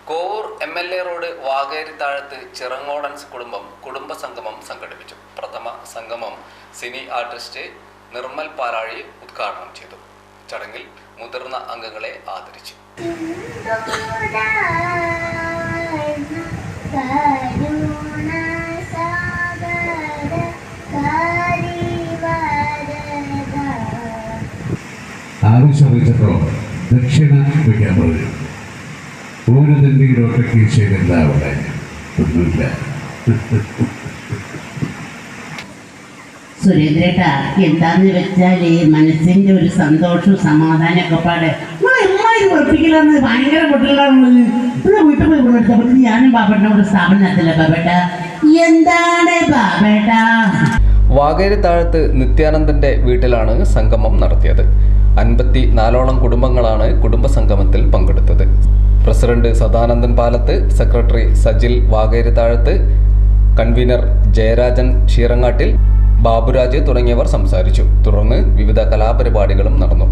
Kovoor MLA road വാകേരിത്താഴത്ത് ചിറങ്ങോടൻസ് കുടുംബസംഗമം സംഘടിപ്പിച്ചു. പ്രഥമ സംഗമം സിനി ആർട്ടിസ്റ്റ് നിർമ്മൽ പാലാഴി ഉദ്ഘാടനം ചെയ്തു. ചടങ്ങിൽ മുതിർന്ന അംഗങ്ങളെ ആദരിച്ചു. ആവശ്യപ്പെട്ടപ്പോൾ ദക്ഷിണ വയ്ക്കാൻ പറഞ്ഞു. ഒരു തന്നെയൊക്കെ ശരിയല്ല, അവിടെ ഒന്നുമില്ല. സുരേന്ദ്രേട്ടാ, എന്താന്ന് വെച്ചാല് മനസ്സിന്റെ ഒരു സന്തോഷവും സമാധാനമൊക്കെ പാടെ ഉറപ്പിക്കലാന്ന് ഭയങ്കര കുട്ടികളാണ്. ഇവിടെ വീട്ടിൽ പോയി കൊണ്ടെടുത്തപ്പോൾ ഞാനും ബാബേട്ടനോട് സ്ഥാപനത്തില്ല. ബാബേട്ട എന്താണ് ബാബേട്ട? വാകേരിത്താഴത്ത് നിത്യാനന്ദന്റെ വീട്ടിലാണ് സംഗമം നടത്തിയത്. 54ഓളം കുടുംബങ്ങളാണ് കുടുംബസംഗമത്തിൽ പങ്കെടുത്തത്. President Sadanandan Palath, secretary Sajil Vakerithazhath, convener Jayarajan Sheerangattil, Baburaj തുടങ്ങിയവർ സംസാരിച്ചു. തുടർന്ന് വിവിധ കലാപരിപാടികളും നടന്നു.